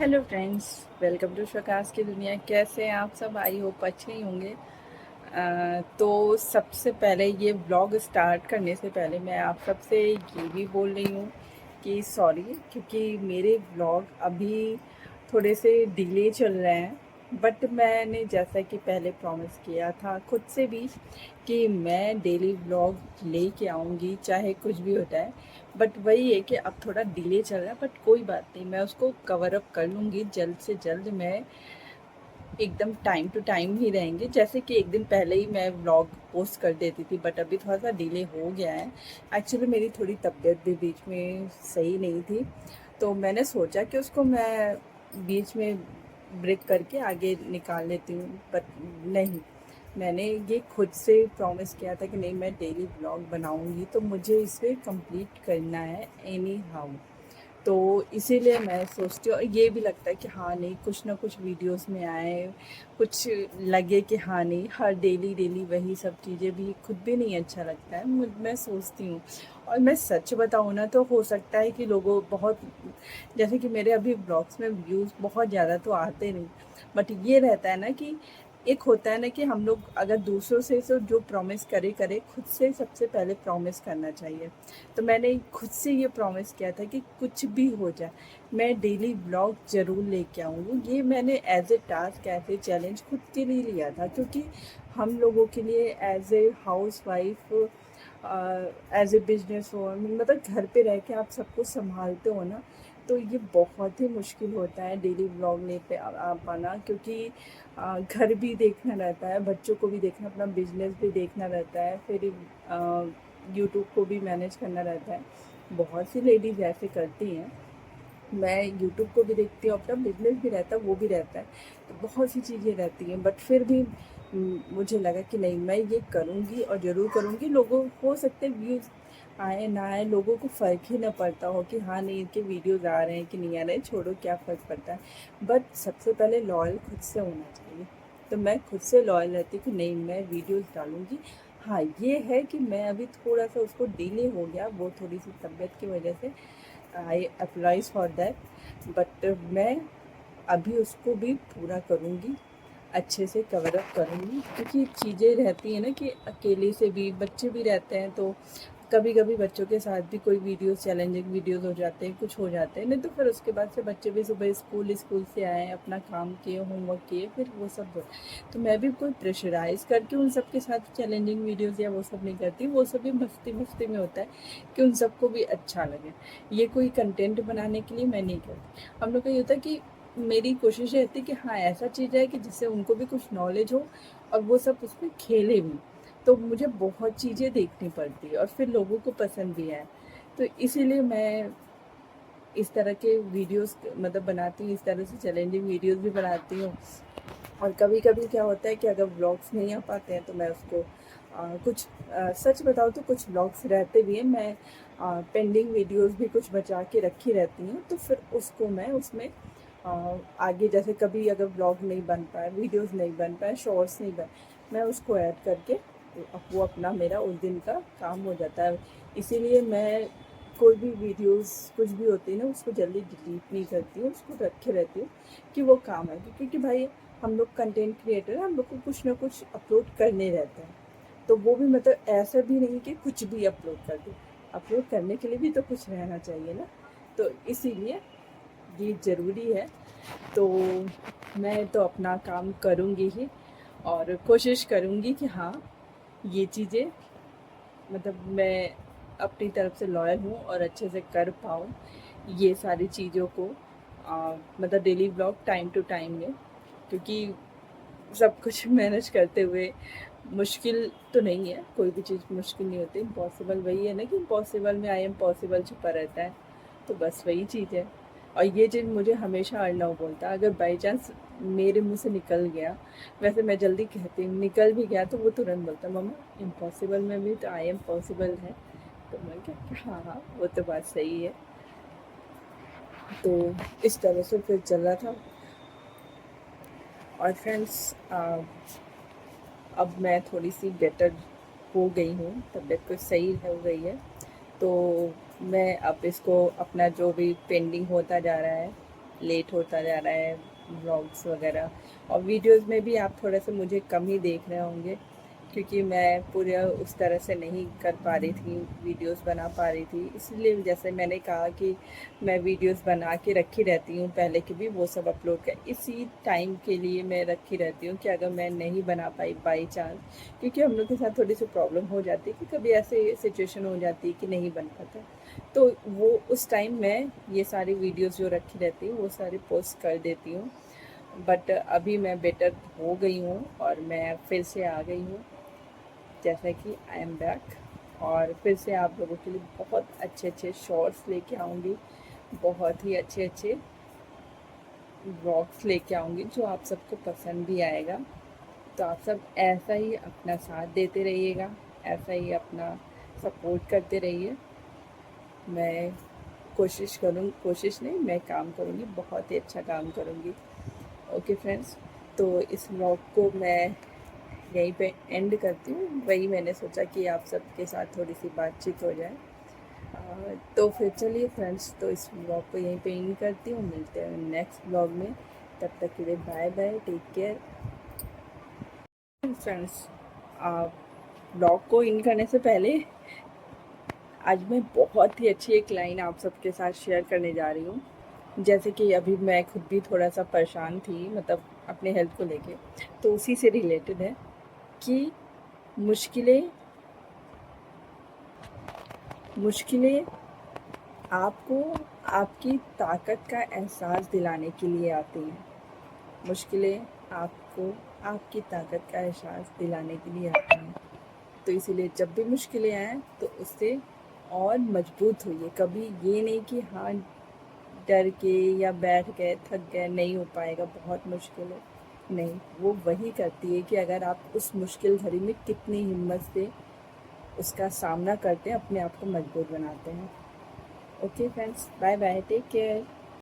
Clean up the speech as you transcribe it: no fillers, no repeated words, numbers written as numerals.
Hello friends, welcome to शकास की दुनिया। कैसे हैं आप सब? आई होप अच्छे ही होंगे। तो सबसे पहले ये ब्लॉग स्टार्ट करने से पहले मैं आप सबसे ये भी बोल रही हूँ कि सॉरी, क्योंकि मेरे ब्लॉग अभी थोड़े से डिले चल रहे हैं। बट मैंने जैसा कि पहले प्रॉमिस किया था खुद से भी कि मैं डेली ब्लॉग लेके आऊँगी, चाहे कुछ भी होता है। बट वही है कि अब थोड़ा डिले चल रहा है, बट कोई बात नहीं, मैं उसको कवर अप कर लूँगी जल्द से जल्द। मैं एकदम टाइम टू टाइम ही रहेंगे, जैसे कि एक दिन पहले ही मैं व्लॉग पोस्ट कर देती थी, बट अभी थोड़ा सा डिले हो गया है। एक्चुअली मेरी थोड़ी तबीयत भी बीच में सही नहीं थी, तो मैंने सोचा कि उसको मैं बीच में ब्रेक करके आगे निकाल लेती हूँ, बट नहीं, मैंने ये खुद से प्रॉमिस किया था कि नहीं, मैं डेली ब्लॉग बनाऊँगी, तो मुझे इसे कंप्लीट करना है एनी हाउ। तो इसीलिए मैं सोचती हूँ, ये भी लगता है कि हाँ नहीं, कुछ ना कुछ वीडियोस में आए, कुछ लगे कि हाँ नहीं, हर डेली डेली वही सब चीज़ें भी खुद भी नहीं अच्छा लगता है। मैं सोचती हूँ, और मैं सच बताऊँ ना, तो हो सकता है कि लोगों बहुत, जैसे कि मेरे अभी ब्लॉग्स में व्यूज़ बहुत ज़्यादा तो आते नहीं, बट ये रहता है ना कि एक होता है ना कि हम लोग अगर दूसरों से तो जो प्रॉमिस करे करे, खुद से सबसे पहले प्रॉमिस करना चाहिए। तो मैंने खुद से ये प्रॉमिस किया था कि कुछ भी हो जाए, मैं डेली ब्लॉग ज़रूर लेके आऊँगी। ये मैंने as a task, as a challenge खुद के लिए लिया था, क्योंकि हम लोगों के लिए as a housewife, as a businesswoman, मतलब घर पे रह के आप सब कुछ संभालते हो ना, तो ये बहुत ही मुश्किल होता है डेली ब्लॉग ले पे आ पाना, क्योंकि घर भी देखना रहता है, बच्चों को भी देखना, अपना बिजनेस भी देखना रहता है, फिर यूट्यूब को भी मैनेज करना रहता है। बहुत सी लेडीज़ ऐसे करती हैं। मैं यूट्यूब को भी देखती हूँ, अपना बिजनेस भी रहता है, वो भी रहता है, तो बहुत सी चीज़ें रहती हैं। बट फिर भी मुझे लगा कि नहीं, मैं ये करूँगी और ज़रूर करूँगी। लोगों हो सकते व्यूज़ आए ना आए, लोगों को फ़र्क ही ना पड़ता हो कि हाँ नहीं, इनके वीडियोज़ आ रहे हैं कि नहीं आ रहे हैं, छोड़ो, क्या फ़र्क पड़ता है। बट सबसे पहले लॉयल खुद से होना चाहिए। तो मैं खुद से लॉयल रहती हूँ कि नहीं, मैं वीडियोज़ डालूँगी। हाँ, ये है कि मैं अभी थोड़ा-सा उसको डिले हो गया, वो थोड़ी-सी तबीयत की वजह से। आई अप्लाइज फॉर दैट, बट मैं अभी उसको भी पूरा करूँगी, अच्छे से कवर अप करूँगी, क्योंकि चीज़ें रहती हैं ना कि अकेले से भी, बच्चे भी रहते हैं, तो कभी कभी बच्चों के साथ भी कोई वीडियोस, चैलेंजिंग वीडियोस हो जाते हैं, कुछ हो जाते हैं, नहीं तो फिर उसके बाद से बच्चे भी सुबह स्कूल से आए, अपना काम किए, होमवर्क किए, फिर वो सब हो। तो मैं भी कोई प्रेशराइज करके उन सब के साथ चैलेंजिंग वीडियोस या वो सब नहीं करती, वो सब भी मस्ती मस्ती में होता है कि उन सबको भी अच्छा लगे। ये कोई कंटेंट बनाने के लिए मैं नहीं करती। हम लोग का ये होता है कि मेरी कोशिश रहती है कि हाँ, ऐसा चीज़ है कि जिससे उनको भी कुछ नॉलेज हो और वो सब उसमें खेले भी। तो मुझे बहुत चीज़ें देखनी पड़ती है और फिर लोगों को पसंद भी आए। तो इसीलिए मैं इस तरह के वीडियोस मतलब बनाती हूँ, इस तरह से चैलेंजिंग वीडियोस भी बनाती हूँ। और कभी कभी क्या होता है कि अगर व्लॉग्स नहीं आ पाते हैं, तो मैं उसको कुछ सच बताऊँ तो कुछ व्लॉग्स रहते भी हैं, मैं पेंडिंग वीडियोस भी कुछ बचा के रखी रहती हूँ, तो फिर उसको मैं उसमें आगे, जैसे कभी अगर व्लॉग नहीं बन पाए, वीडियोस नहीं बन पाए, शॉर्ट्स नहीं बन, मैं उसको ऐड करके वो अपना मेरा उस दिन का काम हो जाता है। इसीलिए मैं कोई भी वीडियोस कुछ भी होती है ना, उसको जल्दी डिलीट नहीं करती हूँ, उसको रखे रहती हूँ कि वो काम है, क्योंकि भाई हम लोग कंटेंट क्रिएटर, हम लोग को कुछ ना कुछ अपलोड करने रहते हैं। तो वो भी मतलब ऐसा भी नहीं कि कुछ भी अपलोड कर दूँ, अपलोड करने के लिए भी तो कुछ रहना चाहिए ना। तो इसीलिए ये ज़रूरी है। तो मैं तो अपना काम करूँगी ही, और कोशिश करूँगी कि हाँ, ये चीज़ें, मतलब मैं अपनी तरफ से लॉयल हूँ और अच्छे से कर पाऊँ ये सारी चीज़ों को, मतलब daily blog time to time में, क्योंकि सब कुछ मैनेज करते हुए मुश्किल तो नहीं है, कोई भी चीज़ मुश्किल नहीं होती। इम्पॉसिबल वही है ना कि इम्पॉसिबल में आई एम पॉसिबल छुपा रहता है, तो बस वही चीज़ है। और ये चीज़ मुझे हमेशा अर्नव बोलता है, अगर बाई चांस मेरे मुंह से निकल गया, वैसे मैं जल्दी कहती हूँ, निकल भी गया तो वो तुरंत बोलता है, मम्मा इम्पॉसिबल में भी तो आई एम पॉसिबल है। तो मैं क्या कि हाँ हाँ, वो तो बात सही है। तो इस तरह से फिर चल रहा था। और फ्रेंड्स, अब मैं थोड़ी सी बेटर हो गई हूँ, तबीयत कुछ सही हो गई है। तो मैं अब इसको, अपना जो भी पेंडिंग होता जा रहा है, लेट होता जा रहा है व्लॉग्स वगैरह, और वीडियोस में भी आप थोड़ा सा मुझे कम ही देख रहे होंगे, क्योंकि मैं पूरे उस तरह से नहीं कर पा रही थी, वीडियोस बना पा रही थी। इसलिए जैसे मैंने कहा कि मैं वीडियोस बना के रखी रहती हूँ, पहले की भी वो सब अपलोड कर, इसी टाइम के लिए मैं रखी रहती हूँ कि अगर मैं नहीं बना पाई बाई चांस, क्योंकि हम लोग के साथ थोड़ी सी प्रॉब्लम हो जाती है कि कभी ऐसे सिचुएशन हो जाती है कि नहीं बन पाता, तो वो उस टाइम मैं ये सारी वीडियोस जो रखी रहती हूँ वो सारी पोस्ट कर देती हूँ। बट अभी मैं बेटर हो गई हूँ और मैं फिर से आ गई हूँ, जैसा कि आई एम बैक, और फिर से आप लोगों के लिए बहुत अच्छे अच्छे शॉर्ट्स लेके आऊँगी, बहुत ही अच्छे अच्छे व्लॉग्स लेके आऊँगी जो आप सबको पसंद भी आएगा। तो आप सब ऐसा ही अपना साथ देते रहिएगा, ऐसा ही अपना सपोर्ट करते रहिए। मैं कोशिश नहीं, मैं काम करूँगी, बहुत ही अच्छा काम करूँगी। ओके फ्रेंड्स, तो इस व्लॉग को मैं यहीं पे एंड करती हूँ। वही मैंने सोचा कि आप सबके साथ थोड़ी सी बातचीत हो जाए। तो फिर चलिए फ्रेंड्स, तो इस व्लॉग को यहीं पे एंड करती हूँ, मिलते हैं नेक्स्ट व्लॉग में। तब तक के लिए bye bye, take care friends. Vlog को एंड करने से पहले आज मैं बहुत ही अच्छी एक लाइन आप सबके साथ शेयर करने जा रही हूँ। जैसे कि अभी मैं खुद भी थोड़ा सा परेशान थी, मतलब अपने हेल्थ को लेके, तो उसी से रिलेटेड है कि मुश्किलें मुश्किलें आपको आपकी ताकत का एहसास दिलाने के लिए आती हैं। मुश्किलें आपको आपकी ताकत का एहसास दिलाने के लिए आती हैं। तो इसीलिए जब भी मुश्किलें आएँ तो उससे और मजबूत होइए। कभी ये नहीं कि हाँ, डर के या बैठ गए, थक गए, नहीं हो पाएगा, बहुत मुश्किल है। नहीं, वो वही करती है कि अगर आप उस मुश्किल घड़ी में कितनी हिम्मत से उसका सामना करते हैं, अपने आप को मजबूत बनाते हैं। Okay friends, bye bye, take care.